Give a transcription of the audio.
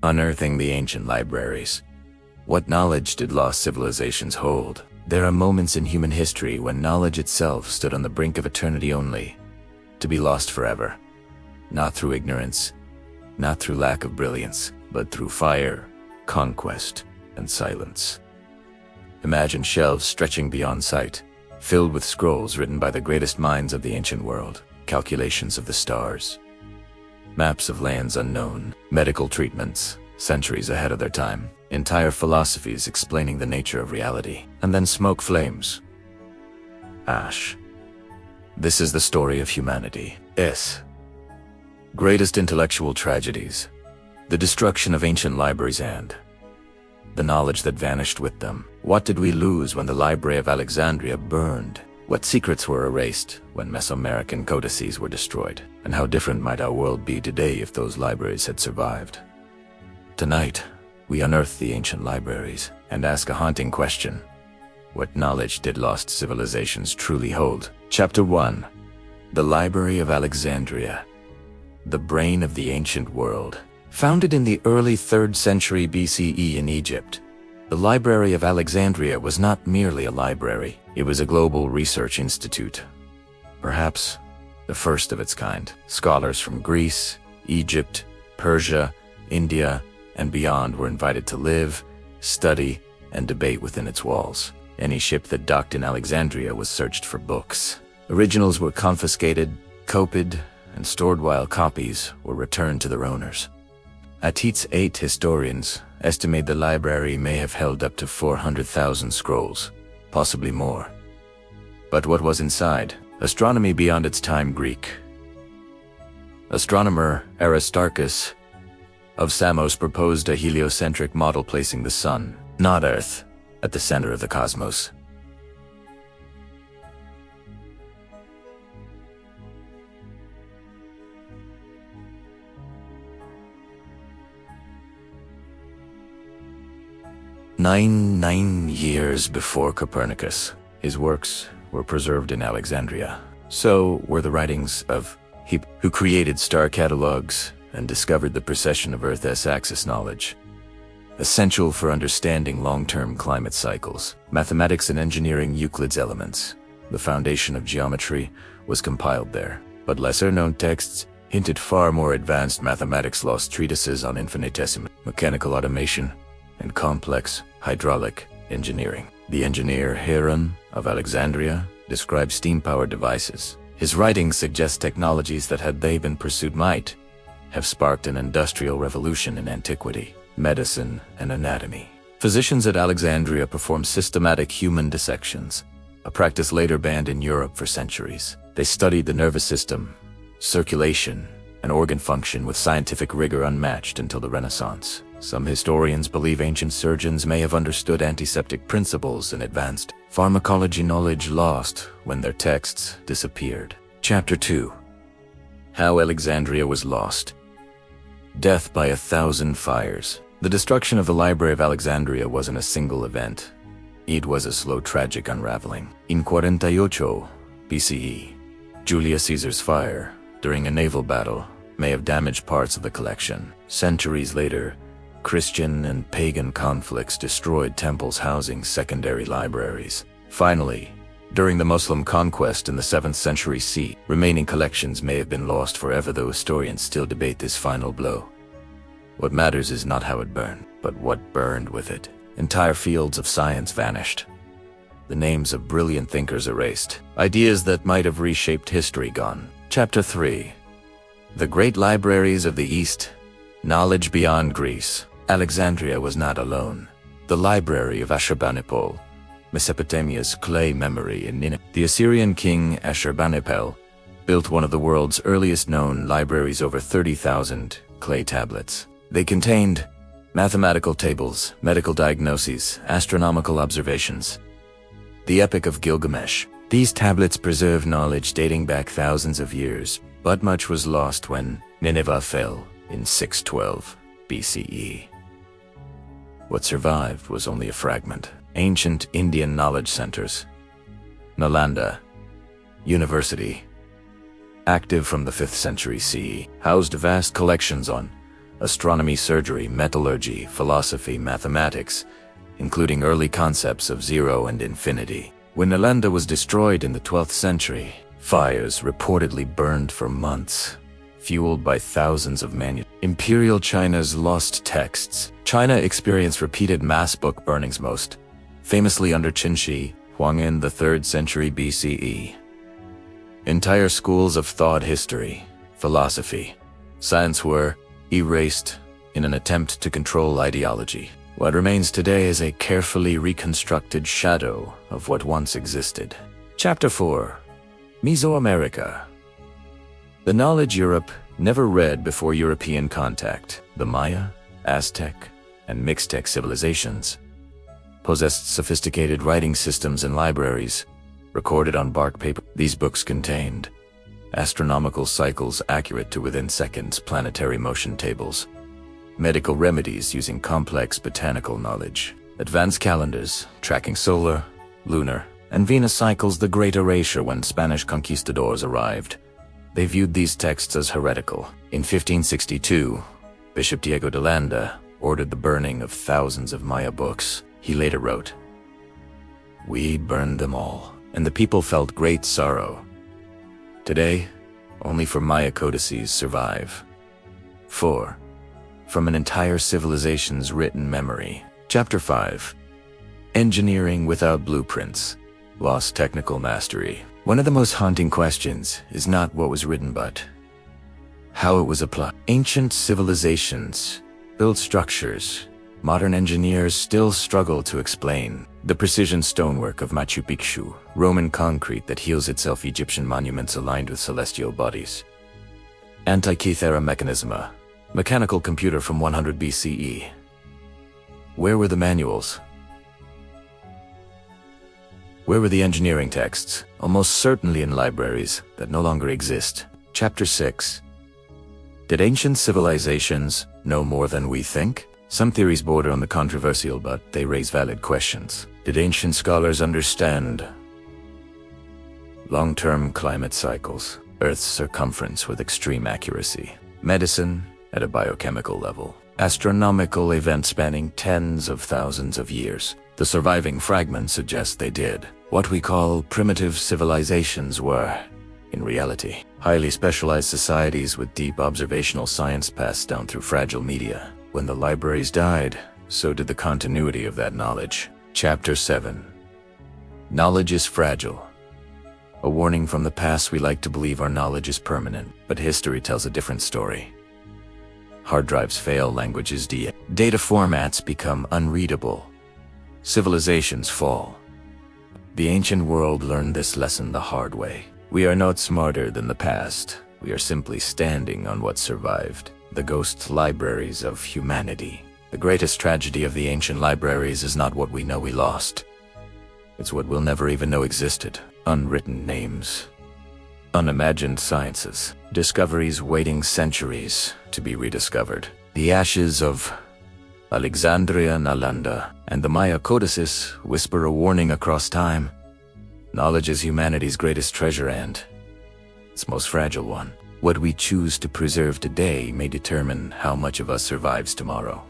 Unearthing the ancient libraries. What knowledge did lost civilizations hold? There are moments in human history when knowledge itself stood on the brink of eternity only, to be lost forever. Not through ignorance, not through lack of brilliance, but through fire, conquest, and silence. Imagine shelves stretching beyond sight, filled with scrolls written by the greatest minds of the ancient world, calculations of the stars, maps of lands unknown, medical treatments, centuries ahead of their time, entire philosophies explaining the nature of reality, and then smoke flames. Ash. This is the story of humanity's greatest intellectual tragedies, the destruction of ancient libraries and the knowledge that vanished with them. What did we lose when the Library of Alexandria burned? What secrets were erased when Mesoamerican codices were destroyed? And how different might our world be today if those libraries had survived? Tonight, we unearth the ancient libraries and ask a haunting question. What knowledge did lost civilizations truly hold? Chapter 1. The Library of Alexandria. The brain of the ancient world. Founded in the early 3rd century BCE in Egypt, the Library of Alexandria was not merely a library, it was a global research institute. Perhaps the first of its kind. Scholars from Greece, Egypt, Persia, India, and beyond were invited to live, study, and debate within its walls. Any ship that docked in Alexandria was searched for books. Originals were confiscated, copied, and stored while copies were returned to their owners. At its 8 historians estimate the library may have held up to 400,000 scrolls, possibly more. But what was inside? Astronomy beyond its time. Greek astronomer Aristarchus of Samos proposed a heliocentric model placing the sun, not Earth, at the center of the cosmos. Nine years before Copernicus, his works were preserved in Alexandria. So were the writings of he who created star catalogs and discovered the precession of Earth's axis knowledge, essential for understanding long-term climate cycles. Mathematics and engineering. Euclid's Elements, the foundation of geometry, was compiled there. But lesser-known texts hinted far more advanced mathematics. Lost treatises on infinitesimal, mechanical automation, and complex hydraulic engineering. The engineer Heron of Alexandria described steam-powered devices. His writings suggest technologies that, had they been pursued, might have sparked an industrial revolution in antiquity, medicine, and anatomy. Physicians at Alexandria performed systematic human dissections, a practice later banned in Europe for centuries. They studied the nervous system, circulation, and organ function with scientific rigor unmatched until the Renaissance. Some historians believe ancient surgeons may have understood antiseptic principles and advanced pharmacology knowledge, lost when their texts disappeared. Chapter 2. How Alexandria was lost. Death by 1,000 fires. The destruction of the Library of Alexandria wasn't a single event. It was a slow, tragic unraveling. In 48 BCE, Julius Caesar's fire, during a naval battle, may have damaged parts of the collection. Centuries later, Christian and pagan conflicts destroyed temples housing secondary libraries. Finally, during the Muslim conquest in the 7th century CE, remaining collections may have been lost forever, though historians still debate this final blow. What matters is not how it burned, but what burned with it. Entire fields of science vanished. The names of brilliant thinkers erased. Ideas that might have reshaped history gone. Chapter 3. The Great Libraries of the East. Knowledge beyond Greece. Alexandria was not alone. The Library of Ashurbanipal, Mesopotamia's clay memory in Nineveh. The Assyrian king Ashurbanipal built one of the world's earliest known libraries, over 30,000 clay tablets. They contained mathematical tables, medical diagnoses, astronomical observations. The Epic of Gilgamesh. These tablets preserve knowledge dating back thousands of years, but much was lost when Nineveh fell in 612 BCE. What survived was only a fragment. Ancient Indian knowledge centers. Nalanda University, active from the 5th century CE, housed vast collections on astronomy, surgery, metallurgy, philosophy, mathematics, including early concepts of zero and infinity. When Nalanda was destroyed in the 12th century, fires reportedly burned for months, fueled by thousands of manuscripts. Imperial China's lost texts. China experienced repeated mass book burnings, most famously under Qin Shi Huang in the 3rd century BCE. Entire schools of thought, history, philosophy, science were erased in an attempt to control ideology. What remains today is a carefully reconstructed shadow of what once existed. Chapter 4. Mesoamerica. The knowledge Europe never read before European contact. The Maya, Aztec, and Mixtec civilizations possessed sophisticated writing systems and libraries, recorded on bark paper. These books contained astronomical cycles accurate to within seconds, planetary motion tables, medical remedies using complex botanical knowledge, advanced calendars tracking solar, lunar, and Venus cycles. The Great Erasure. When Spanish conquistadors arrived, they viewed these texts as heretical. In 1562, Bishop Diego de Landa ordered the burning of thousands of Maya books. He later wrote, "We burned them all," and the people felt great sorrow. Today, only 4 Maya codices survive. 4. From an entire civilization's written memory. Chapter 5. Engineering without blueprints. Lost technical mastery. One of the most haunting questions is not what was written, but how it was applied. Ancient civilizations built structures modern engineers still struggle to explain. The precision stonework of Machu Picchu, Roman concrete that heals itself, Egyptian monuments aligned with celestial bodies. Antikythera mechanisma, mechanical computer from 100 BCE. Where were the manuals? Where were the engineering texts? Almost certainly in libraries that no longer exist. Chapter 6. Did ancient civilizations know more than we think? Some theories border on the controversial, but they raise valid questions. Did ancient scholars understand long-term climate cycles, Earth's circumference with extreme accuracy, medicine at a biochemical level, astronomical events spanning tens of thousands of years? The surviving fragments suggest they did. What we call primitive civilizations were, in reality, highly specialized societies with deep observational science passed down through fragile media. When the libraries died, so did the continuity of that knowledge. Chapter 7. Knowledge is fragile. A warning from the past. We like to believe our knowledge is permanent, but history tells a different story. Hard drives fail, languages data formats become unreadable. Civilizations fall. The ancient world learned this lesson the hard way. We are not smarter than the past. We are simply standing on what survived. The ghost libraries of humanity. The greatest tragedy of the ancient libraries is not what we know we lost. It's what we'll never even know existed. Unwritten names. Unimagined sciences. Discoveries waiting centuries to be rediscovered. The ashes of Alexandria, Nalanda, and the Maya codices whisper a warning across time. Knowledge is humanity's greatest treasure and its most fragile one. What we choose to preserve today may determine how much of us survives tomorrow.